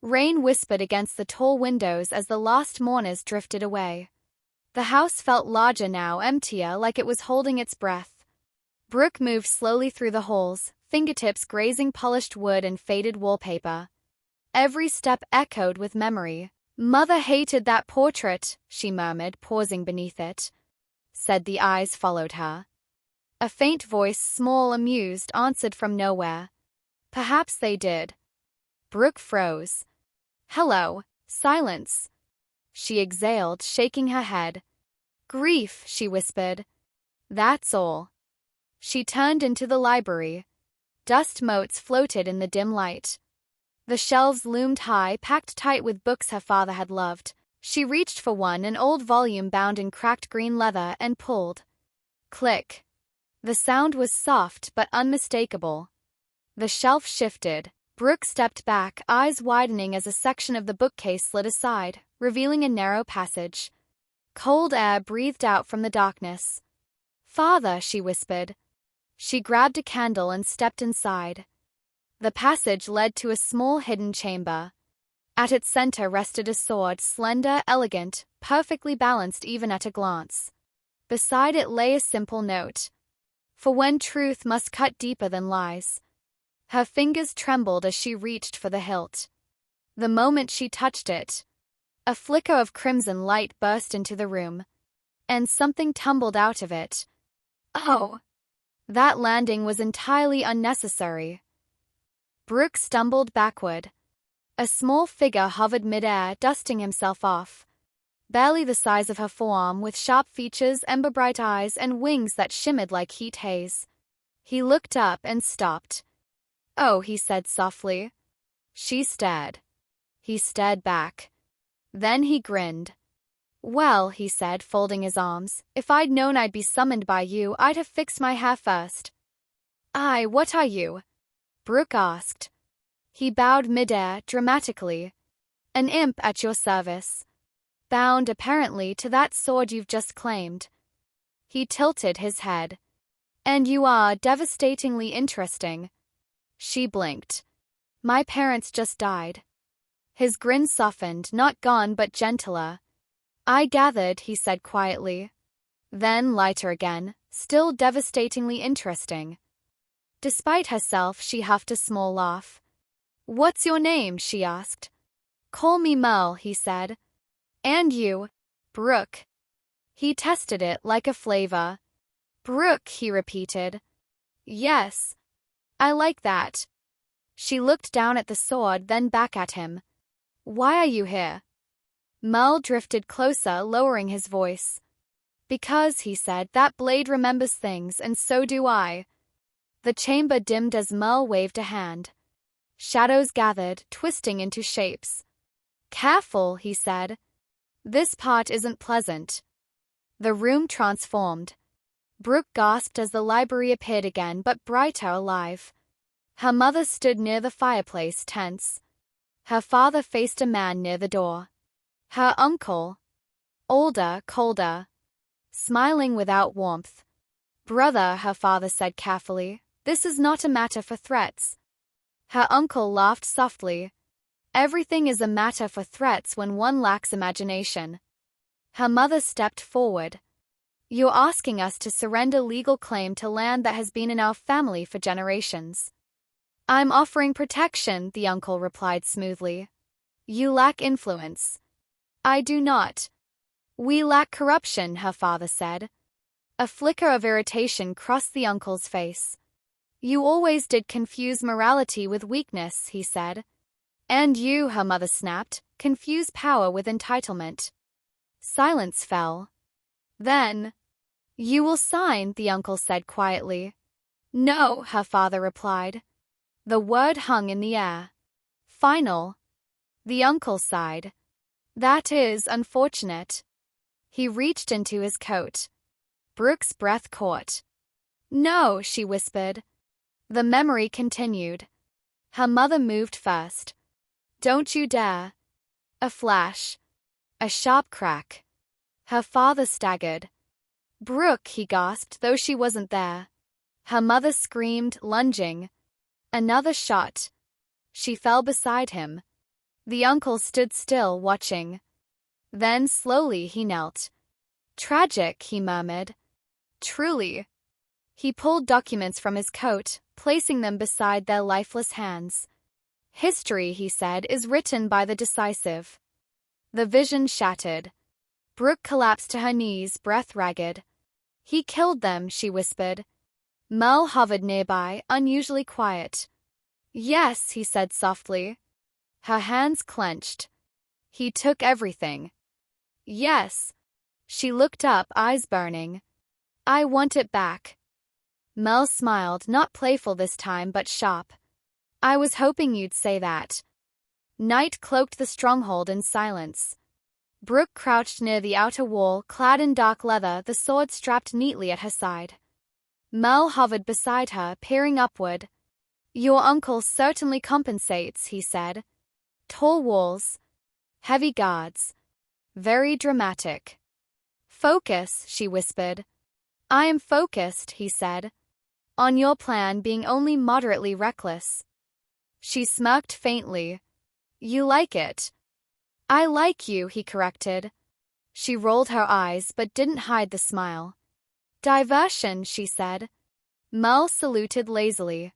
Rain whispered against the tall windows as the last mourners drifted away. The house felt larger now, emptier, like it was holding its breath. Brooke moved slowly through the halls, fingertips grazing polished wood and faded wallpaper. Every step echoed with memory. "Mother hated that portrait," she murmured, pausing beneath it. Said the eyes followed her. A faint voice, small, amused, answered from nowhere. "Perhaps they did." Brooke froze. "Hello." Silence. She exhaled, shaking her head. "Grief," she whispered. "That's all." She turned into the library. Dust motes floated in the dim light. The shelves loomed high, packed tight with books her father had loved. She reached for one, an old volume bound in cracked green leather, and pulled. Click. The sound was soft but unmistakable. The shelf shifted. Brooke stepped back, eyes widening as a section of the bookcase slid aside, revealing a narrow passage. Cold air breathed out from the darkness. "Father," she whispered. She grabbed a candle and stepped inside. The passage led to a small hidden chamber. At its center rested a sword, slender, elegant, perfectly balanced even at a glance. Beside it lay a simple note. "For when truth must cut deeper than lies." Her fingers trembled as she reached for the hilt. The moment she touched it, a flicker of crimson light burst into the room, and something tumbled out of it. Oh! That landing was entirely unnecessary. Brooke stumbled backward. A small figure hovered mid-air, dusting himself off. Barely the size of her forearm, with sharp features, ember-bright eyes, and wings that shimmered like heat haze. He looked up and stopped. "Oh," he said softly. She stared. He stared back. Then he grinned. "Well," he said, folding his arms, "if I'd known I'd be summoned by you, I'd have fixed my hair first." What are you?" Brooke asked. He bowed mid-air, dramatically. "An imp at your service. Bound, apparently, to that sword you've just claimed." He tilted his head. "And you are devastatingly interesting." She blinked. "My parents just died." His grin softened, not gone but gentler. "I gathered," he said quietly. Then lighter again, "still devastatingly interesting." Despite herself, she huffed a small laugh. "What's your name?" she asked. "Call me Merle," he said. "And you?" "Brooke." He tested it like a flavor. "Brooke," he repeated. "Yes. I like that." She looked down at the sword, then back at him. "Why are you here?" Merle drifted closer, lowering his voice. "Because," he said, "that blade remembers things, and so do I." The chamber dimmed as Merle waved a hand. Shadows gathered, twisting into shapes. "Careful," he said. "This part isn't pleasant." The room transformed. Brooke gasped as the library appeared again, but brighter, alive. Her mother stood near the fireplace, tense. Her father faced a man near the door. Her uncle, older, colder, smiling without warmth. "Brother," her father said carefully, "this is not a matter for threats." Her uncle laughed softly. "Everything is a matter for threats when one lacks imagination." Her mother stepped forward. "You're asking us to surrender legal claim to land that has been in our family for generations." "I'm offering protection," the uncle replied smoothly. "You lack influence." "I do not." "We lack corruption," her father said. A flicker of irritation crossed the uncle's face. "You always did confuse morality with weakness," he said. "And you," her mother snapped, "confuse power with entitlement." Silence fell. Then, "You will sign," the uncle said quietly. "No," her father replied. The word hung in the air. "Final." The uncle sighed. "That is unfortunate." He reached into his coat. Brooke's breath caught. "No," she whispered. The memory continued. Her mother moved first. "Don't you dare." A flash. A sharp crack. Her father staggered. "Brooke," he gasped, though she wasn't there. Her mother screamed, lunging. Another shot. She fell beside him. The uncle stood still, watching. Then slowly he knelt. Tragic, he murmured. Truly. He pulled documents from his coat, placing them beside their lifeless hands. History, he said, is written by the decisive. The vision shattered. Brooke collapsed to her knees, breath ragged. He killed them, she whispered. Merle hovered nearby, unusually quiet. Yes, he said softly. Her hands clenched. He took everything. Yes. She looked up, eyes burning. I want it back. Merle smiled, not playful this time, but sharp. I was hoping you'd say that. Night cloaked the stronghold in silence. Brooke crouched near the outer wall, clad in dark leather, the sword strapped neatly at her side. Merle hovered beside her, peering upward. Your uncle certainly compensates, he said. Tall walls. Heavy guards. Very dramatic. Focus, she whispered. I am focused, he said. On your plan being only moderately reckless. She smirked faintly. You like it. I like you, he corrected. She rolled her eyes but didn't hide the smile. Diversion, she said. Merle saluted lazily.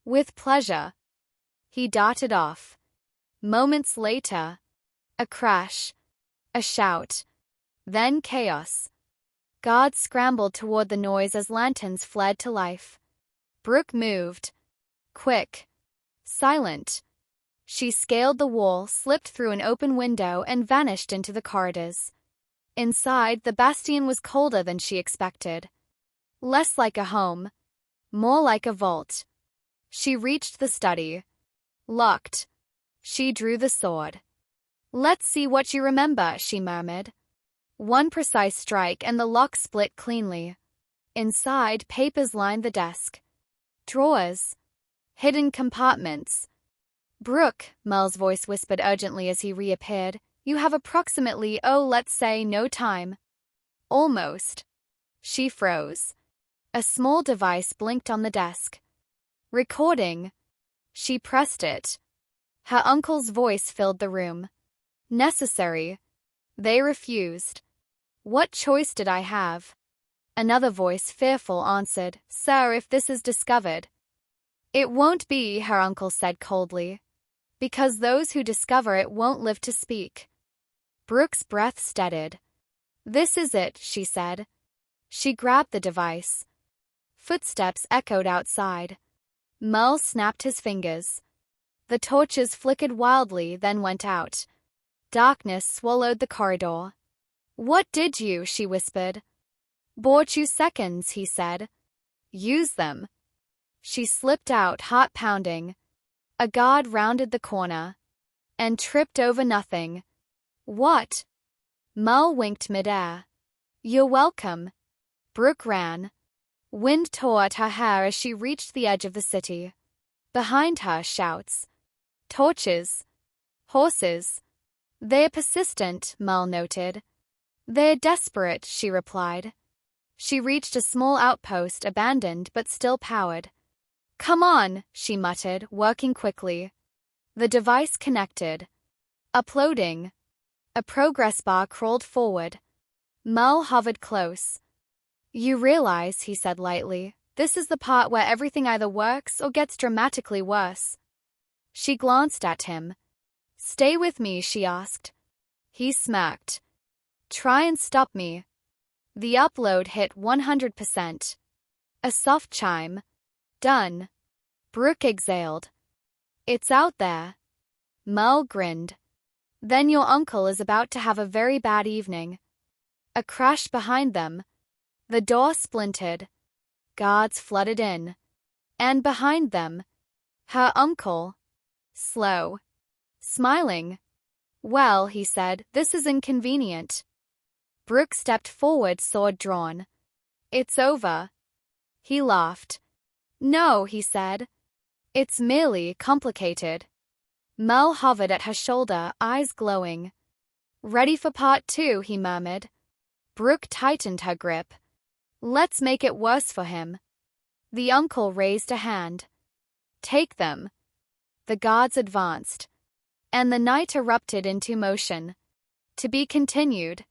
With pleasure. He darted off. Moments later, a crash, a shout, then chaos. Guards scrambled toward the noise as lanterns fled to life. Brooke moved. Quick. Silent. She scaled the wall, slipped through an open window, and vanished into the corridors. Inside, the bastion was colder than she expected. Less like a home. More like a vault. She reached the study. Locked. She drew the sword. Let's see what you remember, she murmured. One precise strike and the lock split cleanly. Inside, papers lined the desk. Drawers. Hidden compartments. Brooke, Merle's voice whispered urgently as he reappeared, you have approximately, let's say, no time. Almost. She froze. A small device blinked on the desk. Recording. She pressed it. Her uncle's voice filled the room. Necessary. They refused. What choice did I have? Another voice, fearful, answered, Sir, if this is discovered. It won't be, her uncle said coldly. Because those who discover it won't live to speak. Brooke's breath steadied. This is it, she said. She grabbed the device. Footsteps echoed outside. Merle snapped his fingers. The torches flickered wildly, then went out. Darkness swallowed the corridor. What did you? She whispered. Bought you seconds, he said. Use them. She slipped out, heart pounding. A guard rounded the corner. And tripped over nothing. What? Merle winked midair. You're welcome. Brooke ran. Wind tore at her hair as she reached the edge of the city. Behind her, shouts. Torches. Horses. They're persistent, Merle noted. They're desperate, she replied. She reached a small outpost, abandoned but still powered. Come on, she muttered, working quickly. The device connected. Uploading. A progress bar crawled forward. Merle hovered close. You realize, he said lightly, this is the part where everything either works or gets dramatically worse. She glanced at him. Stay with me, she asked. He smirked. Try and stop me. The upload hit 100%. A soft chime. Done. Brooke exhaled. It's out there. Merle grinned. Then your uncle is about to have a very bad evening. A crash behind them. The door splintered. Guards flooded in. And behind them, her uncle. Slow. Smiling. Well, he said, this is inconvenient. Brooke stepped forward, sword drawn. It's over. He laughed. No, he said. It's merely complicated. Merle hovered at her shoulder, eyes glowing. Ready for part 2, he murmured. Brooke tightened her grip. Let's make it worse for him. The uncle raised a hand. Take them. The guards advanced. and the night erupted into motion. To be continued.